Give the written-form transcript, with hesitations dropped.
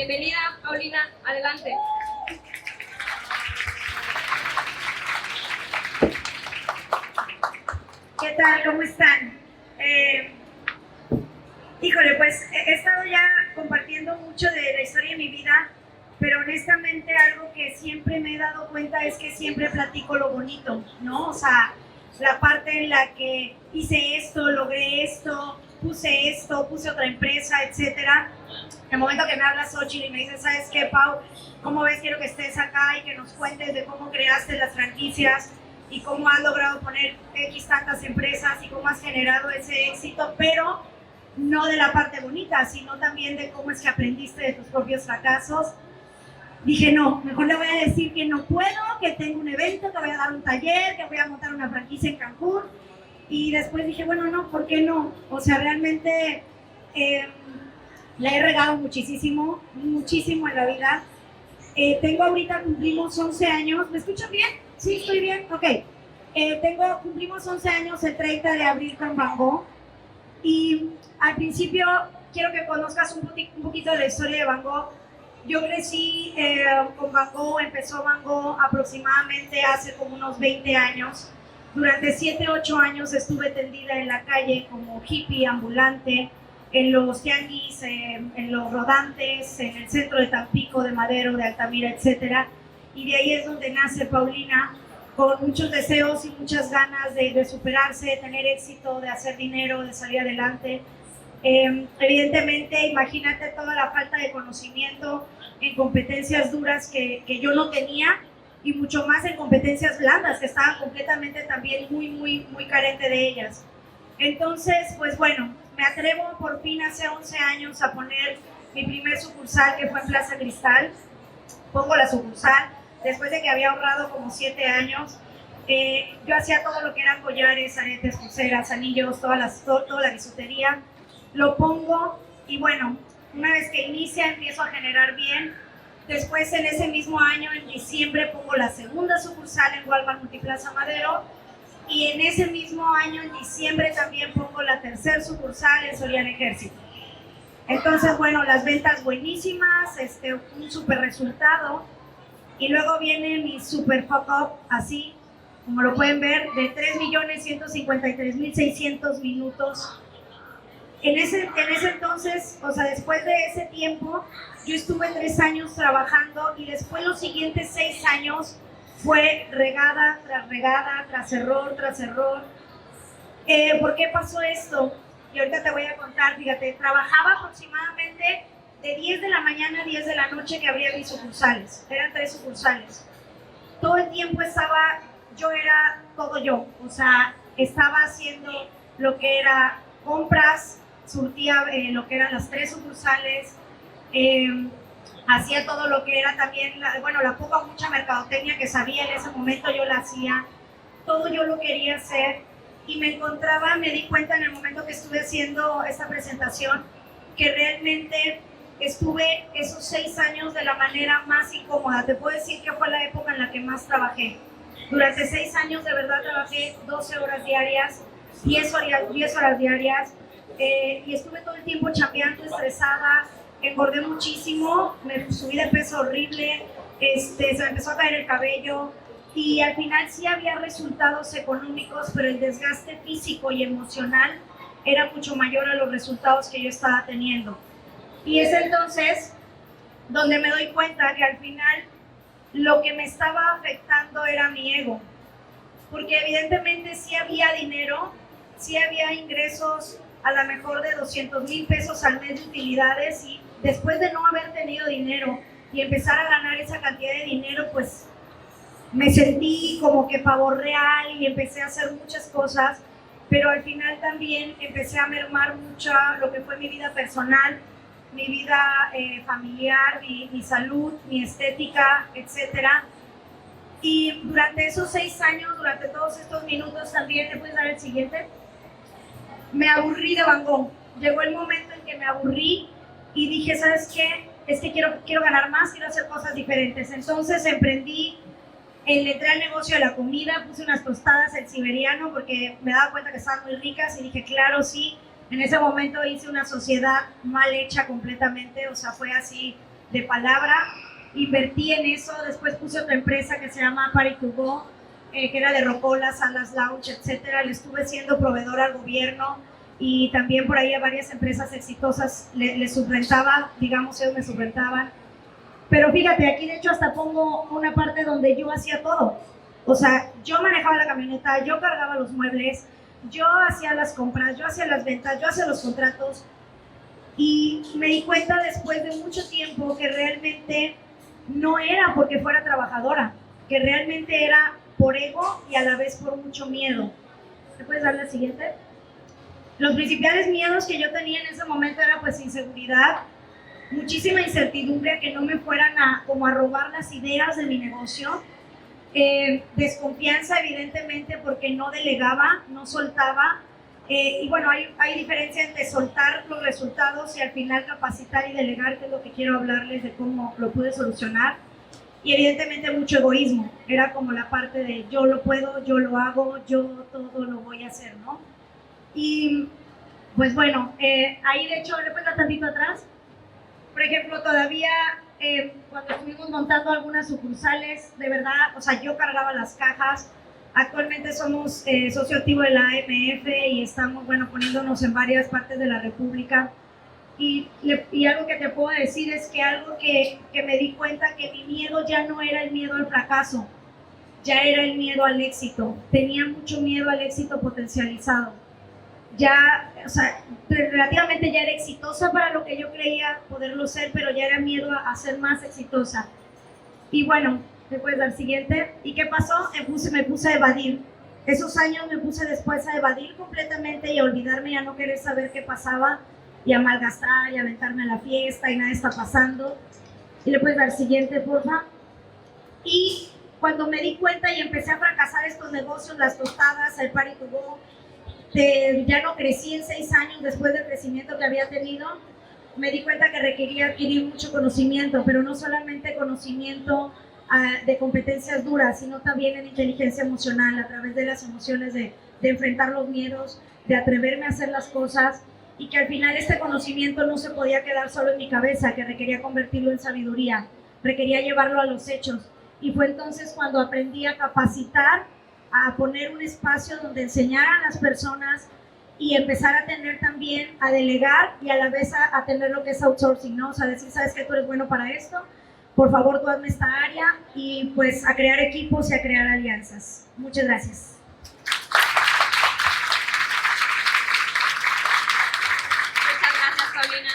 Bienvenida, Paulina, adelante. ¿Qué tal? ¿Cómo están? Híjole, pues he estado ya compartiendo mucho de la historia de mi vida, pero honestamente algo que siempre me he dado cuenta es que siempre platico lo bonito, ¿no? O sea, la parte en la que hice esto, logré esto, puse otra empresa, etcétera. El momento que me habla Xochitl y me dice, ¿sabes qué, Pau? ¿Cómo ves? Quiero que estés acá y que nos cuentes de cómo creaste las franquicias y cómo has logrado poner X tantas empresas y cómo has generado ese éxito, pero no de la parte bonita, sino también de cómo es que aprendiste de tus propios fracasos. Dije, no, mejor le voy a decir que no puedo, que tengo un evento, que voy a dar un taller, que voy a montar una franquicia en Cancún. Y después dije, bueno, no, ¿por qué no? O sea, realmente la he regado muchísimo, muchísimo en la vida. Tengo ahorita, cumplimos 11 años. ¿Me escuchan bien? ¿Sí? ¿Estoy bien? Ok. Cumplimos 11 años el 30 de abril con Van Gogh. Y al principio quiero que conozcas un poquito de la historia de Van Gogh. Yo crecí con Van Gogh, empezó Van Gogh aproximadamente hace como unos 20 años. Durante 7, 8 años estuve tendida en la calle como hippie ambulante, en los tianguis, en los rodantes, en el centro de Tampico, de Madero, de Altamira, etc. Y de ahí es donde nace Paulina, con muchos deseos y muchas ganas de superarse, de tener éxito, de hacer dinero, de salir adelante. Evidentemente, imagínate toda la falta de conocimiento en competencias duras que yo no tenía, y mucho más en competencias blandas, que estaba completamente también muy carente de ellas. Entonces, pues bueno, me atrevo por fin hace 11 años a poner mi primer sucursal, que fue en Plaza Cristal. Pongo la sucursal después de que había ahorrado como 7 años. Yo hacía todo lo que eran collares, aretes, pulseras, anillos, toda la bisutería. Lo pongo y bueno, una vez que inicia empiezo a generar bien. Después, en ese mismo año, en diciembre, pongo la segunda sucursal en Walmart Multiplaza Madero. Y en ese mismo año, en diciembre, también pongo la tercera sucursal en Soriana Ejército. Entonces, bueno, las ventas buenísimas, un súper resultado. Y luego viene mi super fuck up, así, como lo pueden ver, de 3.153.600 minutos. En ese entonces, o sea, después de ese tiempo, yo estuve 3 años trabajando y después los siguientes 6 años fue regada, tras error, tras error. ¿Por qué pasó esto? Y ahorita te voy a contar. Fíjate, trabajaba aproximadamente de 10 de la mañana a 10 de la noche que abría mis sucursales. Eran 3 sucursales. Todo el tiempo era todo yo. O sea, estaba haciendo lo que era compras, surtía lo que eran las 3 sucursales, hacía todo lo que era también, la poca o mucha mercadotecnia que sabía en ese momento, yo la hacía, todo yo lo quería hacer. Y me di cuenta en el momento que estuve haciendo esta presentación, que realmente estuve esos 6 años de la manera más incómoda. Te puedo decir que fue la época en la que más trabajé. Durante 6 años de verdad trabajé 12 horas diarias, 10 horas diarias, y estuve todo el tiempo chambeando, estresada, engordé muchísimo, me subí de peso horrible, se me empezó a caer el cabello, y al final sí había resultados económicos, pero el desgaste físico y emocional era mucho mayor a los resultados que yo estaba teniendo. Y es entonces donde me doy cuenta que al final lo que me estaba afectando era mi ego, porque evidentemente sí había dinero, sí había ingresos a lo mejor de 200,000 pesos al mes de utilidades, y después de no haber tenido dinero y empezar a ganar esa cantidad de dinero, pues me sentí como que pavo real y empecé a hacer muchas cosas, pero al final también empecé a mermar mucho lo que fue mi vida personal, mi vida familiar, mi salud, mi estética, etcétera. Y durante esos 6 años, durante todos estos minutos también, ¿le puedes dar el siguiente? Me aburrí de Van Gogh. Llegó el momento en que me aburrí y dije, ¿sabes qué? Es que quiero ganar más, quiero hacer cosas diferentes. Entonces entré al negocio de la comida, puse unas tostadas El Siberiano porque me daba cuenta que estaban muy ricas y dije, claro, sí. En ese momento hice una sociedad mal hecha completamente, o sea, fue así de palabra, invertí en eso, después puse otra empresa que se llama Party2Go, que era de rocolas, salas lounge, etcétera. Le estuve siendo proveedor al gobierno y también por ahí a varias empresas exitosas les subrentaba, digamos, ellos me subrentaban. Pero fíjate, aquí de hecho hasta pongo una parte donde yo hacía todo. O sea, yo manejaba la camioneta, yo cargaba los muebles, yo hacía las compras, yo hacía las ventas, yo hacía los contratos. Y me di cuenta después de mucho tiempo que realmente no era porque fuera trabajadora, que realmente era por ego y a la vez por mucho miedo. ¿Me puedes dar la siguiente? Los principales miedos que yo tenía en ese momento era pues inseguridad, muchísima incertidumbre que no me fueran como a robar las ideas de mi negocio, desconfianza evidentemente porque no delegaba, no soltaba, y bueno, hay diferencia entre soltar los resultados y al final capacitar y delegar, que es lo que quiero hablarles de cómo lo pude solucionar. Y evidentemente mucho egoísmo, era como la parte de yo lo puedo, yo lo hago, yo todo lo voy a hacer, ¿no? Y pues bueno, ahí de hecho, le cuento tantito atrás, por ejemplo, todavía cuando estuvimos montando algunas sucursales, de verdad, o sea, yo cargaba las cajas. Actualmente somos socio activo de la AMF y estamos, bueno, poniéndonos en varias partes de la República. Y algo que te puedo decir es que algo que me di cuenta que mi miedo ya no era el miedo al fracaso, ya era el miedo al éxito. Tenía mucho miedo al éxito potencializado. Ya, o sea, relativamente ya era exitosa para lo que yo creía poderlo ser, pero ya era miedo a ser más exitosa. Y bueno, ¿me puedes dar siguiente? ¿Y qué pasó? Me puse a evadir. Esos años me puse después a evadir completamente y a olvidarme y a no querer saber qué pasaba y a malgastar y a aventarme a la fiesta y nada está pasando. ¿Y le puedes dar siguiente, porfa? Y cuando me di cuenta y empecé a fracasar estos negocios, las tostadas, el Party2Go, ya no crecí en 6 años después del crecimiento que había tenido, me di cuenta que requería adquirir mucho conocimiento, pero no solamente conocimiento de competencias duras, sino también en inteligencia emocional, a través de las emociones, de enfrentar los miedos, de atreverme a hacer las cosas, y que al final este conocimiento no se podía quedar solo en mi cabeza, que requería convertirlo en sabiduría, requería llevarlo a los hechos. Y fue entonces cuando aprendí a capacitar, a poner un espacio donde enseñar a las personas y empezar a tener también, a delegar y a la vez a tener lo que es outsourcing, ¿no? O sea, decir, ¿sabes qué? Tú eres bueno para esto, por favor, tú hazme esta área, y pues a crear equipos y a crear alianzas. Muchas gracias. Muchas gracias, Paulina.